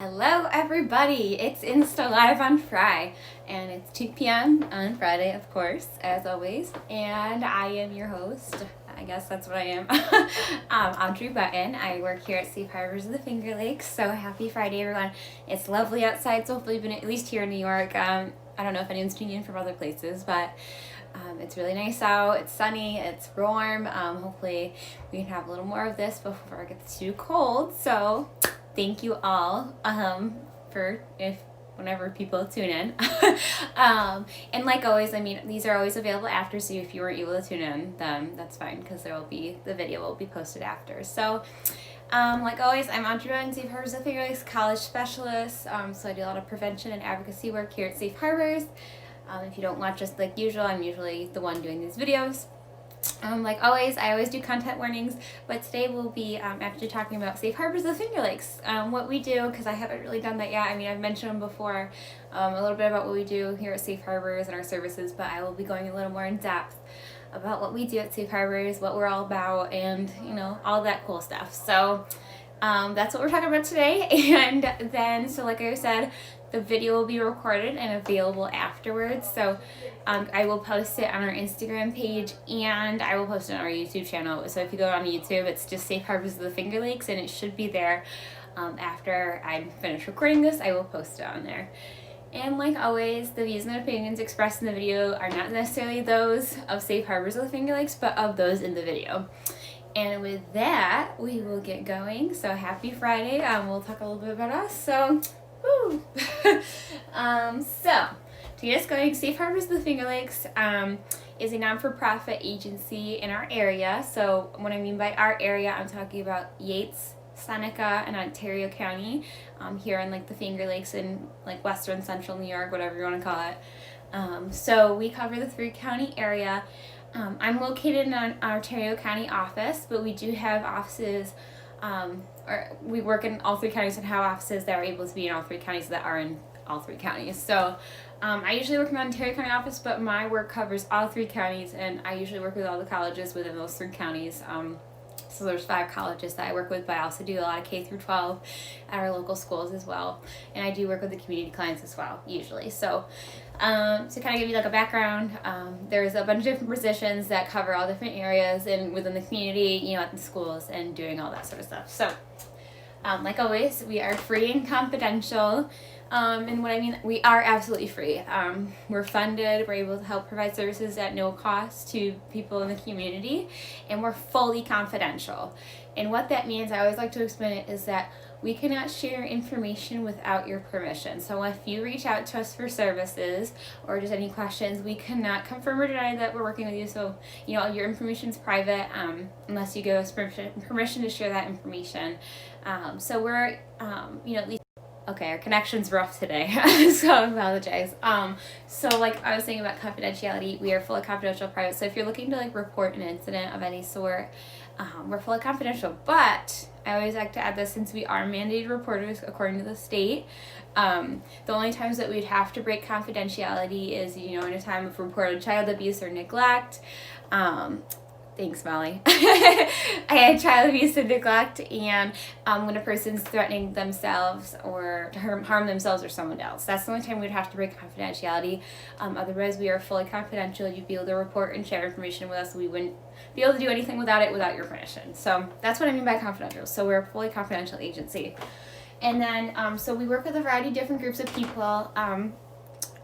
Hello everybody, it's Insta Live on Fry, and it's 2 p.m. on Friday, of course, as always, and I am your host. I guess that's what I am. Audrey Button. I work here at Safe Harbors of the Finger Lakes, so happy Friday, everyone. It's lovely outside, so hopefully you've been at least here in New York. I don't know if anyone's tuning in from other places, but it's really nice out. It's sunny, it's warm. Hopefully we can have a little more of this before it gets too cold, so thank you all for whenever people tune in. And like always, I mean, these are always available after, so if you weren't able to tune in, then that's fine, because the video will be posted after. So like always, I'm Audrey Button, Safe Harbors of the Finger Lakes College Specialist. So I do a lot of prevention and advocacy work here at Safe Harbors. If you don't watch us like usual, I'm usually the one doing these videos. Like always, I always do content warnings, but today we'll be actually talking about Safe Harbors of the Finger Lakes, what we do, because I haven't really done that yet. I mean, I've mentioned them before, a little bit about what we do here at Safe Harbors and our services, but I will be going a little more in depth about what we do at Safe Harbors, what we're all about, and, you know, all that cool stuff. So that's what we're talking about today. And then, so like I said, the video will be recorded and available afterwards. So I will post it on our Instagram page, and I will post it on our YouTube channel. So if you go on YouTube, it's just Safe Harbors of the Finger Lakes, and it should be there. After I'm finished recording this, I will post it on there. And like always, the views and opinions expressed in the video are not necessarily those of Safe Harbors of the Finger Lakes, but of those in the video. And with that, we will get going. So happy Friday. We'll talk a little bit about us. So, woo! So, to get us going, Safe Harbors of the Finger Lakes is a non-for-profit agency in our area. So what I mean by our area, I'm talking about Yates, Seneca, and Ontario County, here in like the Finger Lakes in like western central New York, whatever you want to call it. So we cover the 3-county area. I'm located in our Ontario County office, but we do have offices, or we work in all 3 counties and have offices that are able to be in all 3 counties that are in all 3 counties. So I usually work in the Ontario County office, but my work covers all 3 counties, and I usually work with all the colleges within those 3 counties. So there's 5 colleges that I work with, but I also do a lot of K through 12 at our local schools as well. And I do work with the community clients as well, usually. So to kind of give you like a background, there's a bunch of different positions that cover all different areas and within the community, you know, at the schools and doing all that sort of stuff. So like always, we are free and confidential. And what I mean, we are absolutely free. We're funded, we're able to help provide services at no cost to people in the community, and we're fully confidential. And what that means, I always like to explain it, is that we cannot share information without your permission. So if you reach out to us for services or just any questions, we cannot confirm or deny that we're working with you. So, you know, your information's private unless you give us permission to share that information. So we're, you know, at least. Okay, our connection's rough today, so I apologize. So like I was saying about confidentiality, we are fully confidential, private. So if you're looking to like report an incident of any sort, we're fully confidential. But I always like to add this, since we are mandated reporters according to the state. The only times that we'd have to break confidentiality is, you know, in a time of reported child abuse or neglect. Thanks, Molly. I had child abuse and neglect, and when a person's threatening themselves or to harm themselves or someone else. That's the only time we'd have to break confidentiality. Otherwise, we are fully confidential. You'd be able to report and share information with us. We wouldn't be able to do anything without it, without your permission. So that's what I mean by confidential. So we're a fully confidential agency. And then, so we work with a variety of different groups of people.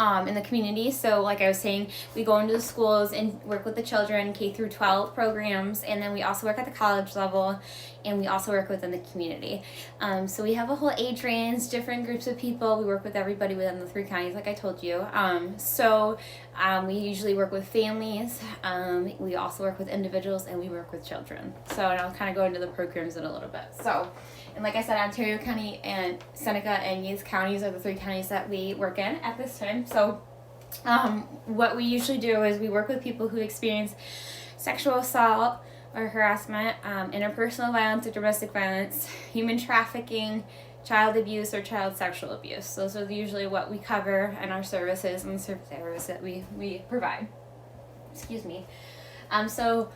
In the community. So like I was saying, we go into the schools and work with the children, K through 12 programs, and then we also work at the college level, and we also work within the community. So we have a whole age range, different groups of people. We work with everybody within the 3 counties, like I told you. We usually work with families. We also work with individuals, and we work with children. So, and I'll kind of go into the programs in a little bit. So, and like I said, Ontario County and Seneca and Yates counties are the 3 counties that we work in at this time. So what we usually do is we work with people who experience sexual assault or harassment, interpersonal violence or domestic violence, human trafficking, child abuse, or child sexual abuse. Those are usually what we cover in our services and the service areas that we provide. Excuse me. So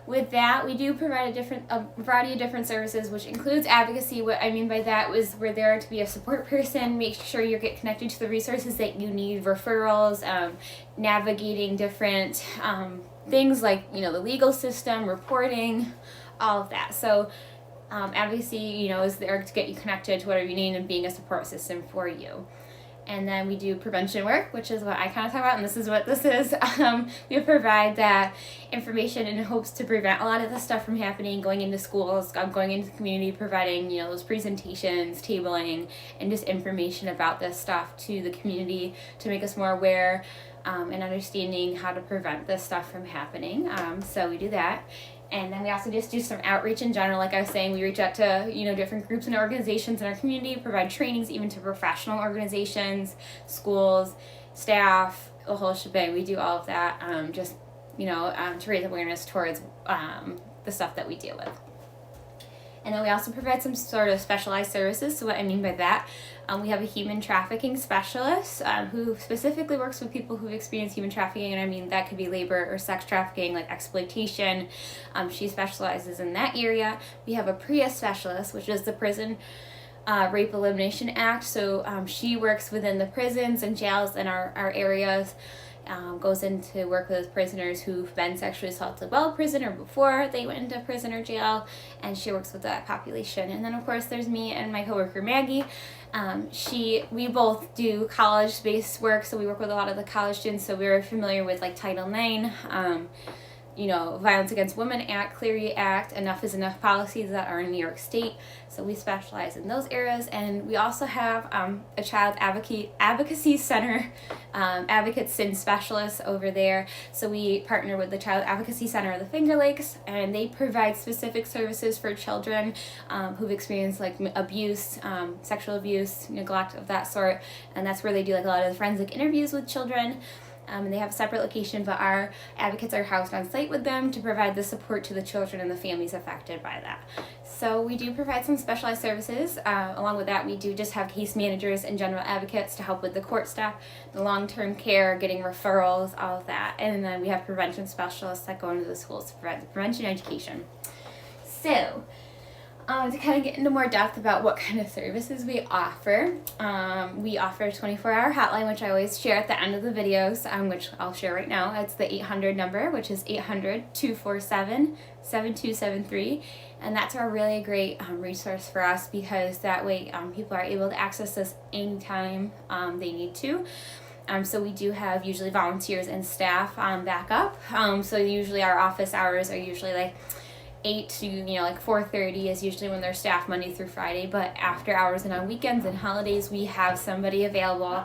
with that, we do provide a variety of different services, which includes advocacy. What I mean by that is we're there to be a support person, make sure you get connected to the resources that you need, referrals, navigating different things like, the legal system, reporting, all of that. So advocacy, is there to get you connected to whatever you need and being a support system for you. And then we do prevention work, which is what I kind of talk about, and this is what this is. We provide that information in hopes to prevent a lot of this stuff from happening, going into schools, going into the community, providing, those presentations, tabling, and just information about this stuff to the community to make us more aware and understanding how to prevent this stuff from happening. So we do that. And then we also just do some outreach in general. Like I was saying, we reach out to, different groups and organizations in our community, provide trainings even to professional organizations, schools, staff, the whole shebang. We do all of that to raise awareness towards the stuff that we deal with. And then we also provide some sort of specialized services. So what I mean by that, we have a human trafficking specialist who specifically works with people who've experienced human trafficking. And I mean, that could be labor or sex trafficking, like exploitation. She specializes in that area. We have a PREA specialist, which is the Prison Rape Elimination Act. So she works within the prisons and jails in our areas. Goes in to work with prisoners who've been sexually assaulted while in prison or before they went into prison or jail, and she works with that population. And then of course there's me and my coworker Maggie. We both do college-based work, so we work with a lot of the college students, so we're familiar with like Title IX, Violence Against Women Act, Clery Act, Enough is Enough policies that are in New York State. So we specialize in those areas, and we also have a child advocacy center, advocate sin specialist over there. So we partner with the Child Advocacy Center of the Finger Lakes, and they provide specific services for children who've experienced like abuse, sexual abuse, neglect of that sort, and that's where they do like a lot of the forensic interviews with children. And they have a separate location, but our advocates are housed on site with them to provide the support to the children and the families affected by that. So we do provide some specialized services. Along with that, we do just have case managers and general advocates to help with the court staff, the long-term care, getting referrals, all of that. And then we have prevention specialists that go into the schools to provide the prevention education. So to kind of get into more depth about what kind of services we offer a 24-hour hotline, which I always share at the end of the videos, which I'll share right now. It's the 800 number, which is 800-247-7273, and that's a really great resource for us, because that way people are able to access us anytime they need to. So we do have usually volunteers and staff backup. So usually our office hours are usually like 8 to 4:30 is usually when they're staffed Monday through Friday, but after hours and on weekends and holidays we have somebody available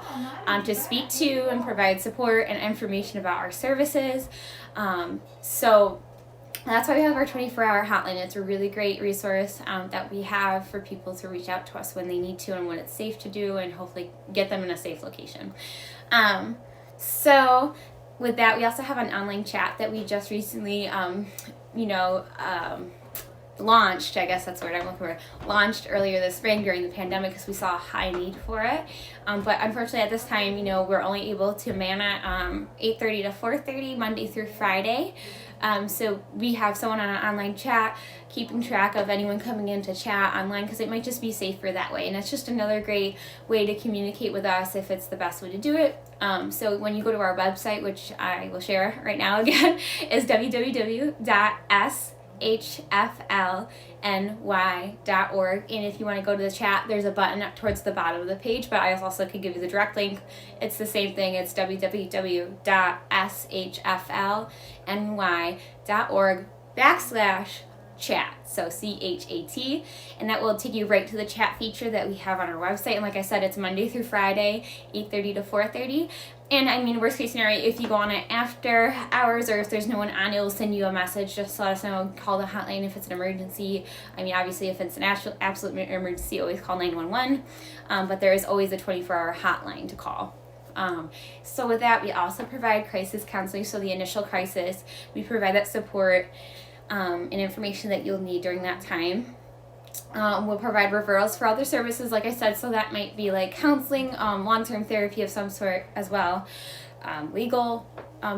to speak to and provide support and information about our services. So that's why we have our 24-hour hotline. It's a really great resource that we have for people to reach out to us when they need to and when it's safe to do, and hopefully get them in a safe location. So with that, we also have an online chat that we just recently launched, I guess that's the word I'm looking for, launched earlier this spring during the pandemic because we saw a high need for it. But unfortunately at this time, we're only able to man it 8:30 to 4:30 Monday through Friday. So we have someone on an online chat keeping track of anyone coming in to chat online, because it might just be safer that way. And it's just another great way to communicate with us if it's the best way to do it. So when you go to our website, which I will share right now again, is www.shflny.org. And if you want to go to the chat, there's a button up towards the bottom of the page, but I also could give you the direct link. It's the same thing. It's www.shflny.org/chat. So CHAT, and that will take you right to the chat feature that we have on our website. And like I said, it's Monday through Friday, 8:30 to 4:30. And I mean, worst case scenario, if you go on it after hours or if there's no one on, it'll send you a message. Just let us know. Call the hotline if it's an emergency. I mean, obviously, if it's an absolute emergency, always call 911. But there is always a 24-hour hotline to call. So with that, we also provide crisis counseling. So the initial crisis, we provide that support and information that you'll need during that time. We'll provide referrals for other services, like I said, so that might be like counseling, long-term therapy of some sort as well, legal,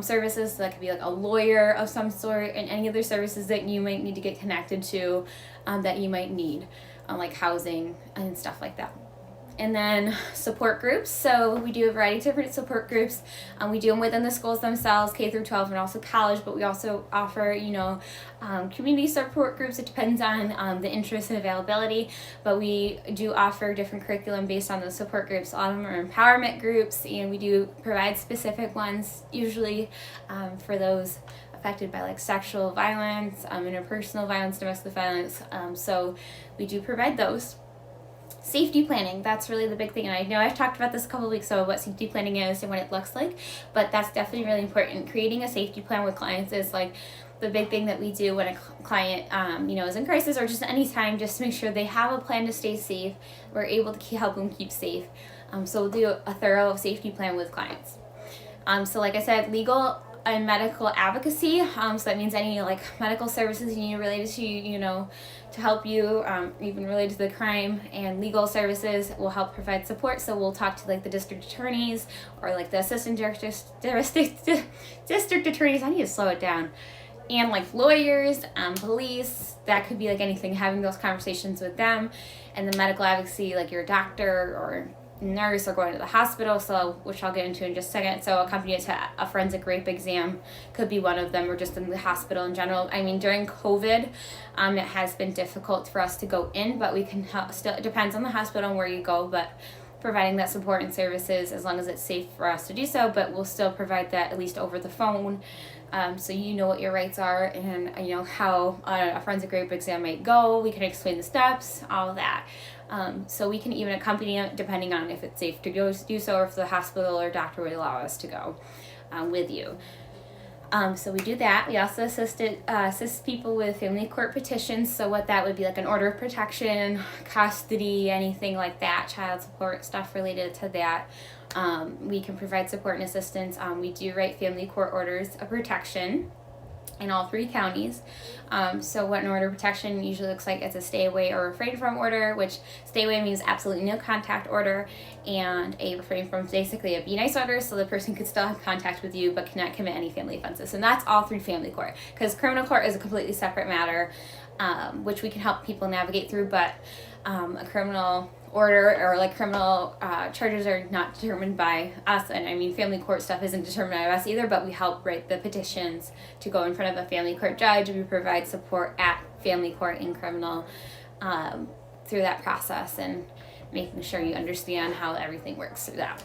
services. So that could be like a lawyer of some sort, and any other services that you might need to get connected to that you might need, like housing and stuff like that. And then support groups. So we do a variety of different support groups. We do them within the schools themselves, K through 12, and also college, but we also offer, community support groups. It depends on the interest and availability, but we do offer different curriculum based on those support groups. A lot of them are empowerment groups, and we do provide specific ones, usually for those affected by like sexual violence, interpersonal violence, domestic violence. So we do provide those. Safety planning, that's really the big thing. And I know I've talked about this a couple of weeks ago, what safety planning is and what it looks like, but that's definitely really important. Creating a safety plan with clients is like the big thing that we do when a client, is in crisis, or just any time, just to make sure they have a plan to stay safe. We're able to help them keep safe. So we'll do a thorough safety plan with clients. So like I said, legal and medical advocacy. So that means any like medical services you need related to, to help you, even related to the crime, and legal services will help provide support. So we'll talk to like the district attorneys or like the assistant district attorneys. I need to slow it down. And like lawyers, police, that could be like anything, having those conversations with them. And the medical advocacy, like your doctor or nurse or going to the hospital, so which I'll get into in just a second. So accompany to a forensic rape exam could be one of them, or just in the hospital in general. I mean, during COVID, it has been difficult for us to go in, but we can help. Still, it depends on the hospital and where you go, but providing that support and services as long as it's safe for us to do so, but we'll still provide that at least over the phone. So you know what your rights are, and how a forensic rape exam might go. We can explain the steps, all of that. So we can even accompany it depending on if it's safe to go do so, or if the hospital or doctor would allow us to go with you. So we do that. We also assist people with family court petitions. So what that would be, like an order of protection, custody, anything like that, child support, stuff related to that. We can provide support and assistance. We do write family court orders of protection in all 3 counties. So what an order of protection usually looks like, it's a stay away or refrain from order, which stay away means absolutely no contact order, and a refrain from basically a be nice order, so the person could still have contact with you but cannot commit any family offenses. And that's all through family court, because criminal court is a completely separate matter, which we can help people navigate through, but a criminal order or like criminal charges are not determined by us, and I mean family court stuff isn't determined by us either, but we help write the petitions to go in front of a family court judge. We provide support at family court and criminal through that process, and making sure you understand how everything works through that.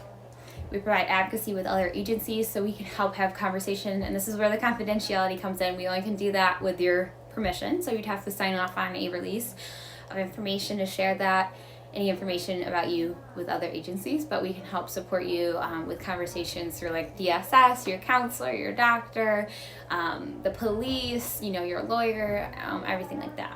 We provide advocacy with other agencies, so we can help have conversation, and this is where the confidentiality comes in. We only can do that with your permission, so you'd have to sign off on a release of information to share that, any information about you with other agencies, but we can help support you with conversations through like DSS, your counselor, your doctor, the police, your lawyer, everything like that.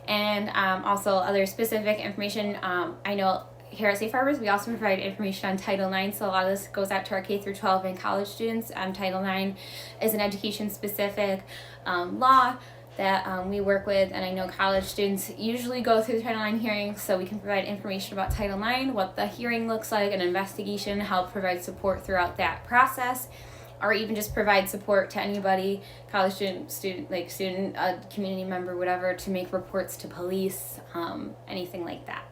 And also other specific information. I know here at Safe Harbors, we also provide information on Title IX, so a lot of this goes out to our K through 12 and college students. Title IX is an education-specific law that we work with, and I know college students usually go through the Title IX hearings, so we can provide information about Title IX, what the hearing looks like, an investigation, help provide support throughout that process, or even just provide support to anybody, college student, a community member, whatever, to make reports to police, anything like that.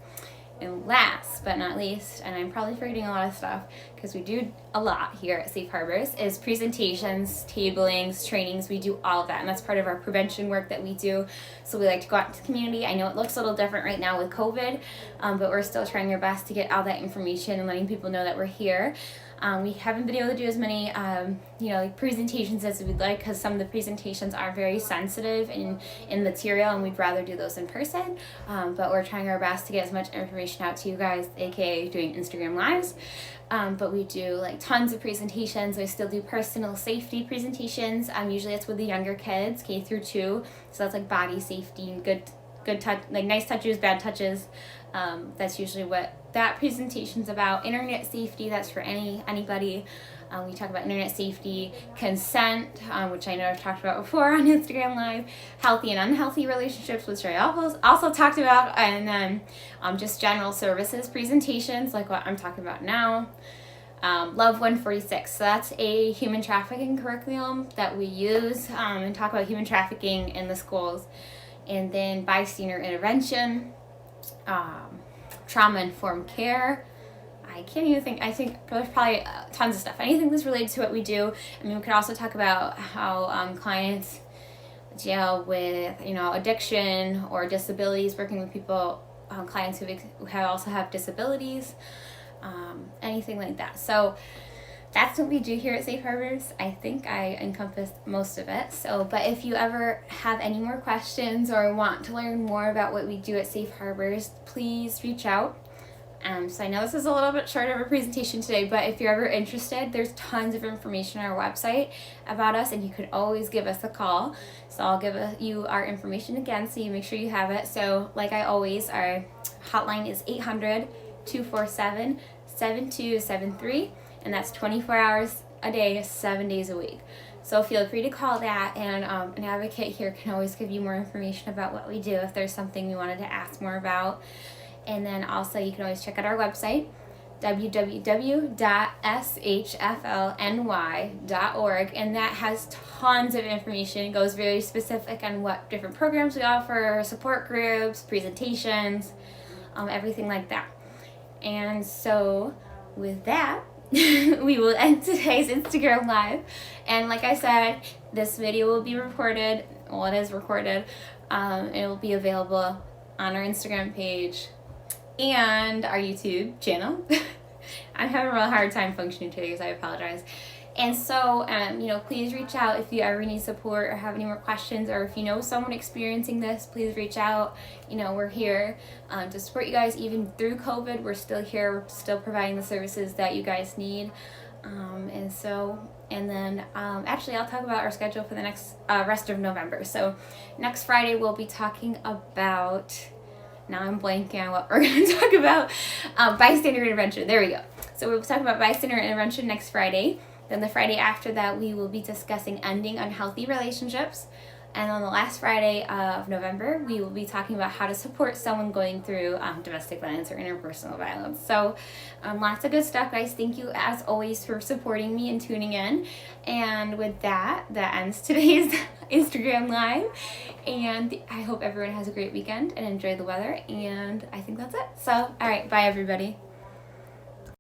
And last but not least, and I'm probably forgetting a lot of stuff because we do a lot here at Safe Harbors, is presentations, tablings, trainings. We do all of that, and that's part of our prevention work that we do. So we like to go out to the community. I know it looks a little different right now with COVID, but we're still trying our best to get all that information and letting people know that we're here. We haven't been able to do as many, presentations as we'd like, because some of the presentations are very sensitive in material, and we'd rather do those in person. But we're trying our best to get as much information out to you guys, aka doing Instagram Lives. But we do like tons of presentations. We still do personal safety presentations. Usually it's with the younger kids, K through 2. So that's like body safety and good touch, like nice touches, bad touches. That's usually what that presentation's about. Internet safety, that's for anybody. We talk about internet safety, consent, which I know I've talked about before on Instagram Live, healthy and unhealthy relationships, which I also talked about, and then just general services presentations, like what I'm talking about now. Love 146. So that's a human trafficking curriculum that we use and talk about human trafficking in the schools. And then bystander intervention, trauma-informed care. I can't even think. I think there's probably tons of stuff. Anything that's related to what we do. I mean, we could also talk about how clients deal with, addiction or disabilities, working with people, clients who also have disabilities, anything like that. So that's what we do here at Safe Harbors. I think I encompassed most of it. So, but if you ever have any more questions or want to learn more about what we do at Safe Harbors, please reach out. So I know this is a little bit short of a presentation today, but if you're ever interested, there's tons of information on our website about us, and you can always give us a call. So I'll give you our information again so you make sure you have it. So like I always, our hotline is 800-247-7273, and that's 24 hours a day, 7 days a week. So feel free to call that, and an advocate here can always give you more information about what we do if there's something you wanted to ask more about. And then also you can always check out our website, www.shflny.org, and that has tons of information. It goes very specific on what different programs we offer, support groups, presentations, everything like that. And so with that, we will end today's Instagram Live. And like I said, this video will be recorded. Well, it is recorded. It will be available on our Instagram page and our YouTube channel. I'm having a real hard time functioning today, so I apologize. And so, please reach out if you ever need support or have any more questions, or if you know someone experiencing this, please reach out. We're here to support you guys even through COVID. We're still here. We're still providing the services that you guys need. Actually, I'll talk about our schedule for the next rest of November. So next Friday, we'll be talking about, now I'm blanking on what we're going to talk about, bystander intervention. There we go. So we'll talk about bystander intervention next Friday. Then the Friday after that, we will be discussing ending unhealthy relationships. And on the last Friday of November, we will be talking about how to support someone going through domestic violence or interpersonal violence. So lots of good stuff, guys. Thank you, as always, for supporting me and tuning in. And with that, that ends today's Instagram Live. And I hope everyone has a great weekend and enjoy the weather. And I think that's it. So, all right. Bye, everybody.